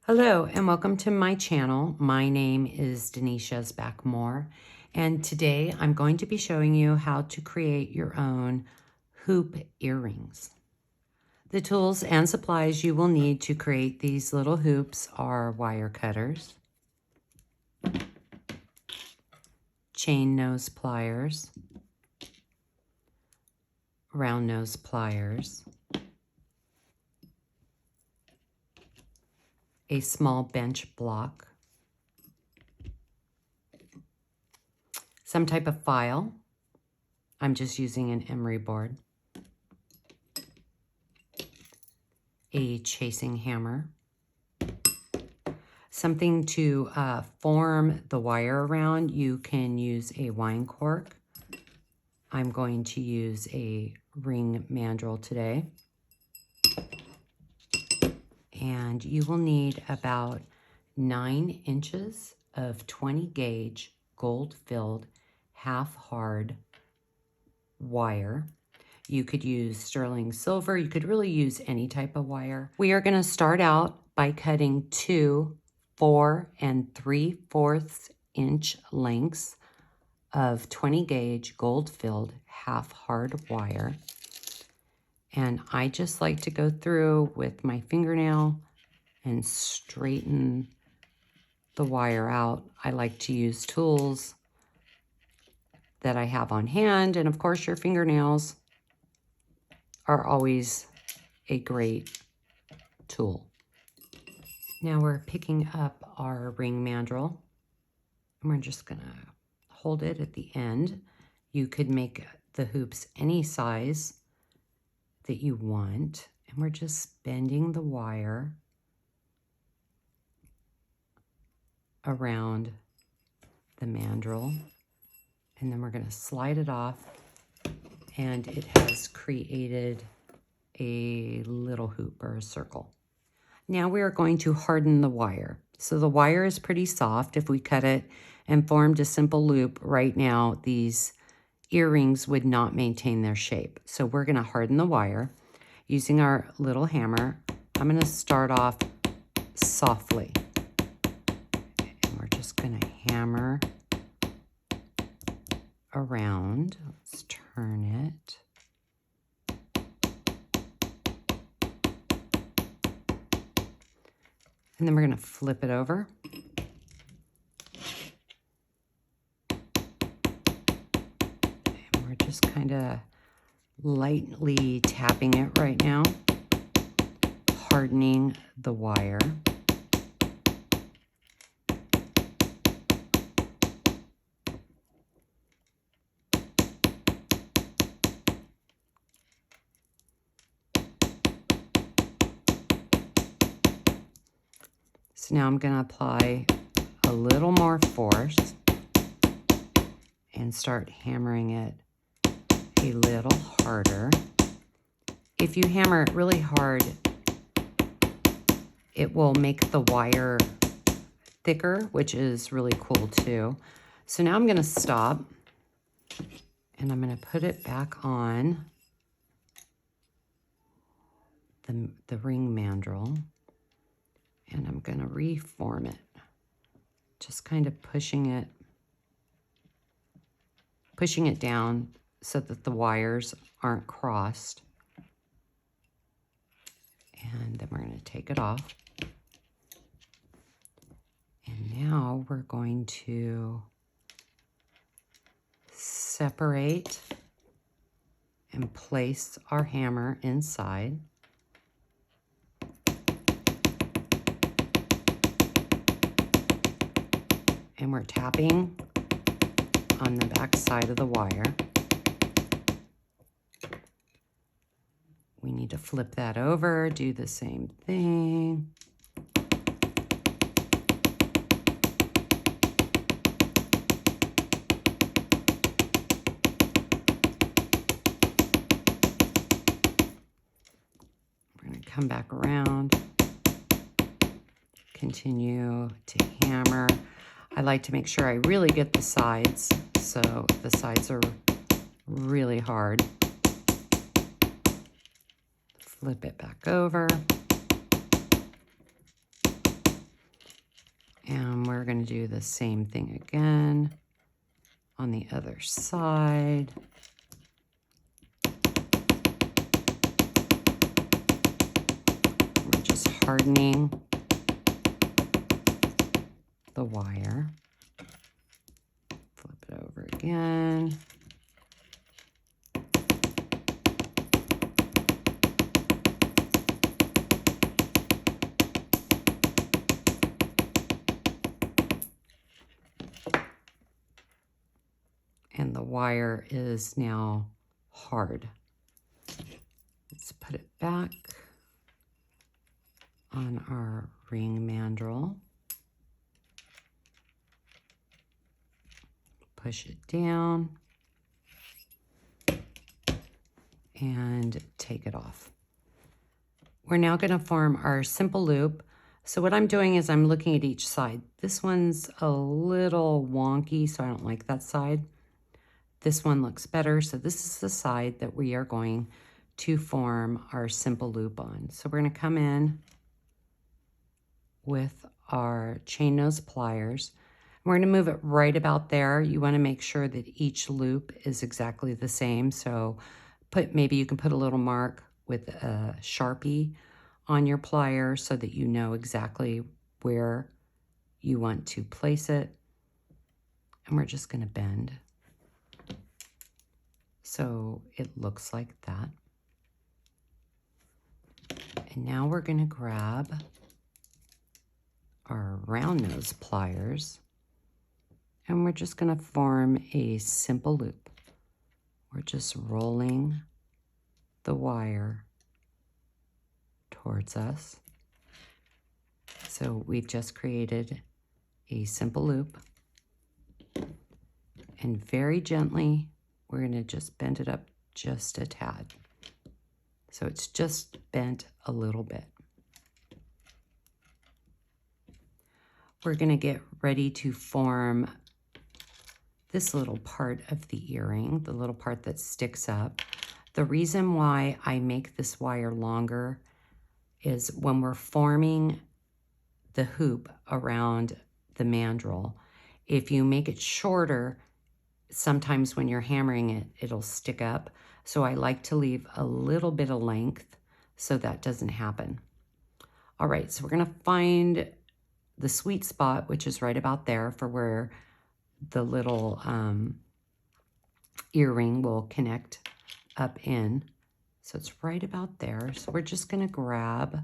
Hello and welcome to my channel. My name is Denise Yezbak Moore, and today I'm going to be showing you how to create your own hoop earrings. The tools and supplies you will need to create these little hoops are wire cutters, chain nose pliers, round nose pliers, a small bench block, some type of file. I'm just using an emery board, a chasing hammer, something to form the wire around. You can use a wine cork. I'm going to use a ring mandrel today. And you will need about 9 inches of 20 gauge gold filled half hard wire. You could use sterling silver. You could really use any type of wire. We are going to start out by cutting 2 4 3/4 inch lengths of 20 gauge gold filled half hard wire. And I just like to go through with my fingernail and straighten the wire out. I like to use tools that I have on hand, and of course your fingernails are always a great tool. Now we're picking up our ring mandrel, and we're just gonna hold it at the end. You could make the hoops any size that you want, and we're just bending the wire around the mandrel, and then we're going to slide it off, and it has created a little hoop or a circle. Now we are going to harden the wire. So the wire is pretty soft. If we cut it and formed a simple loop right now, these earrings would not maintain their shape. So we're going to harden the wire using our little hammer. I'm going to start off softly. And we're just going to hammer around. Let's turn it. And then we're going to flip it over. And we're just kind of lightly tapping it right now, hardening the wire. So now I'm going to apply a little more force and start hammering it a little harder. If you hammer it really hard, it will make the wire thicker, which is really cool too. So now I'm going to stop, and I'm going to put it back on the ring mandrel, and I'm going to reform it, just kind of pushing it down so that the wires aren't crossed. And then we're going to take it off. And now we're going to separate and place our hammer inside. And we're tapping on the back side of the wire. We need to flip that over, do the same thing. We're going to come back around, continue to hammer. I like to make sure I really get the sides, so the sides are really hard. Flip it back over. we're going to do the same thing again on the other side. We're just hardening the wire. Flip it over again. And the wire is now hard. Let's put it back on our ring mandrel. Push it down and take it off. We're now going to form our simple loop. So what I'm doing is I'm looking at each side. This one's a little wonky, so I don't like that side. This one looks better, so this is the side that we are going to form our simple loop on. So we're going to come in with our chain nose pliers. We're going to move it right about there. You want to make sure that each loop is exactly the same. So maybe you can put a little mark with a Sharpie on your plier so that you know exactly where you want to place it. And we're just going to bend. So it looks like that. And now we're going to grab our round nose pliers and we're just going to form a simple loop. We're just rolling the wire towards us. So we've just created a simple loop, and very gently we're going to just bend it up just a tad. So it's just bent a little bit. We're going to get ready to form this little part of the earring, the little part that sticks up. The reason why I make this wire longer is when we're forming the hoop around the mandrel, if you make it shorter, sometimes when you're hammering it, it'll stick up. So I like to leave a little bit of length so that doesn't happen. All right, so we're gonna find the sweet spot, which is right about there for where the little earring will connect up in. So it's right about there. So we're just gonna grab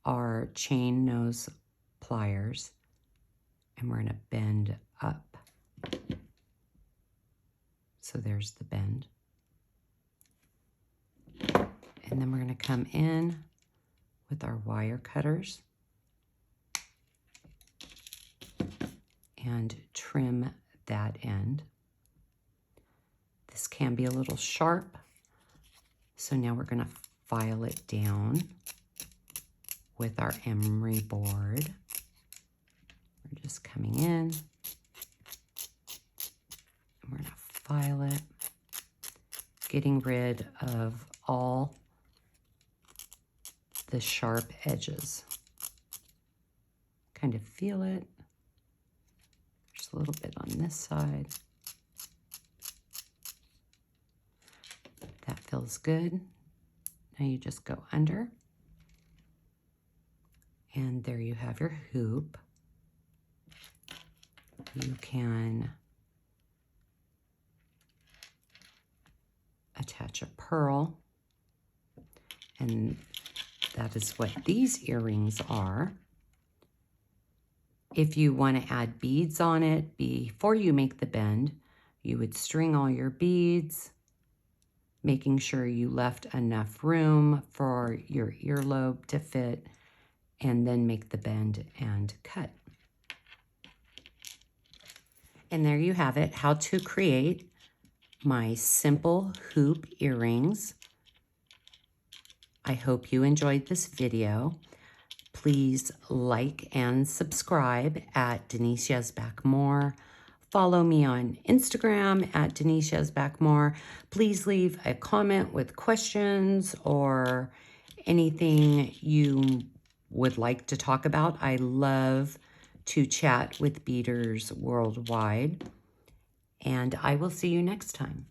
our chain nose pliers and we're gonna bend up. So there's the bend. And then we're gonna come in with our wire cutters and trim that end. This can be a little sharp, so now we're gonna file it down with our emery board. We're just coming in, and we're gonna file it, getting rid of all the sharp edges. Kind of feel it. Just a little bit on this side. That feels good. Now you just go under. And there you have your hoop. You can attach a pearl. And that is what these earrings are. If you want to add beads on it before you make the bend, you would string all your beads, making sure you left enough room for your earlobe to fit, and then make the bend and cut. And there you have it, how to create my simple hoop earrings. I hope you enjoyed this video. Please like and subscribe at Denise Yezbak Moore. Follow me on Instagram at Denise Yezbak Moore. Please leave a comment with questions or anything you would like to talk about. I love to chat with beaders worldwide. And I will see you next time.